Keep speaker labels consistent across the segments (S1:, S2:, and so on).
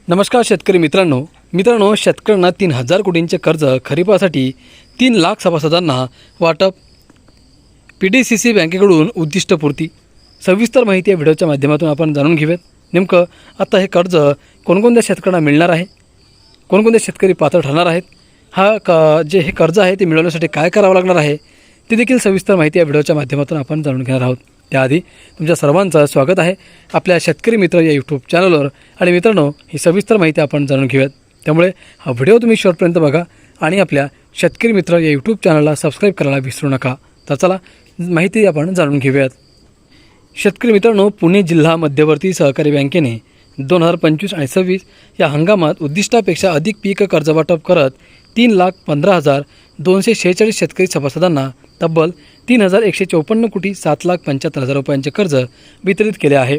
S1: नमस्कार शेतकरी मित्रांनो शेतकऱ्यांना 3,000 कोटींचे कर्ज खरीपासाठी 3 लाख सभासदांना वाटप PDCC बँकेकडून उद्दिष्टपूर्ती सविस्तर माहिती या व्हिडिओच्या माध्यमातून आपण जाणून घेऊयात। नेमकं आता हे कर्ज कोणकोणत्या शेतकऱ्यांना मिळणार आहे, कोणकोणते शेतकरी पात्र ठरणार आहेत, जे हे कर्ज आहे ते मिळवण्यासाठी काय करावं लागणार आहे ते देखील सविस्तर माहिती या व्हिडिओच्या माध्यमातून आपण जाणून घेणार आहोत। त्याआधी तुमच्या सर्वांचं स्वागत आहे आपल्या शेतकरी मित्र या यूट्यूब चॅनलवर। आणि मित्रांनो, ही सविस्तर माहिती आपण जाणून घेऊयात, त्यामुळे हा व्हिडिओ तुम्ही शेवटपर्यंत बघा आणि आपल्या शेतकरी मित्र या यूट्यूब चॅनलला सबस्क्राईब करायला विसरू नका। तर चला माहिती आपण जाणून घेऊयात। शेतकरी मित्रांनो, पुणे जिल्हा मध्यवर्ती सहकारी बँकेने 2025 आणि 26 या हंगामात उद्दिष्टापेक्षा अधिक पीक कर्ज वाटप करत 3,15,246 शेतकरी सभासदांना तब्बल 3,154 कोटी 7,75,000 रुपयांचे कर्ज वितरित केले आहे।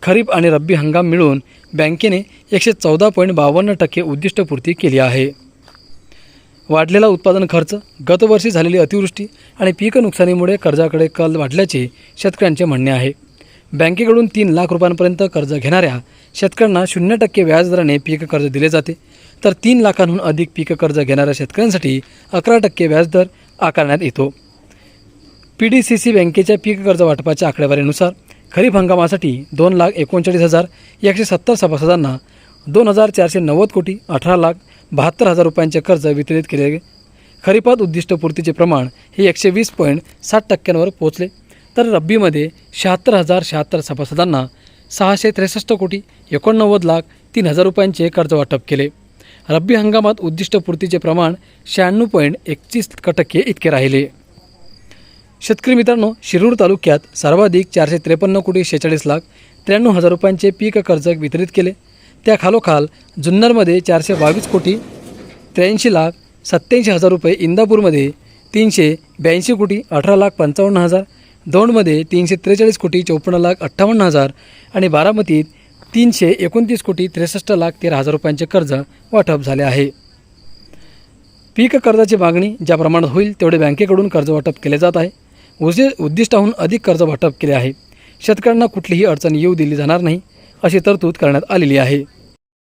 S1: खरीप आणि रब्बी हंगाम मिळून बँकेने 114.52% उद्दिष्टपूर्ती केली आहे। वाढलेला उत्पादन खर्च, गतवर्षी झालेली अतिवृष्टी आणि पीक नुकसानीमुळे कर्जाकडे कल वाढल्याचे शेतकऱ्यांचे म्हणणे आहे। बँकेकडून 3 लाख रुपयांपर्यंत कर्ज घेणाऱ्या शेतकऱ्यांना 0% व्याजदराने पीक कर्ज दिले जाते, तर 3 लाखांहून अधिक पीक कर्ज घेणाऱ्या शेतकऱ्यांसाठी 11% व्याजदर आकारण्यात येतो। PDCC बँकेच्या पीक कर्ज वाटपाच्या आकडेवारीनुसार खरीप हंगामासाठी 2,39,170 सभासदांना 2,490 कोटी 18,72,000 रुपयांचे कर्ज वितरित केले। खरीपात उद्दिष्टपूर्तीचे प्रमाण हे 120.7%वर पोहोचले, तर रब्बीमध्ये 76,076 सभासदांना 663 कोटी 89,03,000 रुपयांचे कर्ज वाटप केले। रब्बी हंगामात उद्दिष्टपूर्तीचे प्रमाण 96.31% इतके राहिले। शेतकरी मित्रांनो, शिरूर तालुक्यात सर्वाधिक 453 कोटी 46,93,000 रुपयांचे पीक कर्ज वितरित केले। त्या खालोखाल जुन्नरमध्ये 422 कोटी 83,87,000 रुपये, इंदापूरमध्ये 382 कोटी 18,55,000, दौंडमध्ये 343 कोटी 54,58,000 आणि बारामतीत 329 कोटी 63,13,000 रुपयांचे कर्ज वाटप झाले आहे। पीक कर्जाची मागणी ज्या प्रमाणात होईल तेवढे बँकेकडून कर्ज वाटप केले जात आहे। उद्दिष्टाहून अधिक कर्ज वाटप केले आहे। शेतकऱ्यांना कुठलीही अडचण येऊ दिली जाणार नाही अशी तरतूद करण्यात आलेली आहे।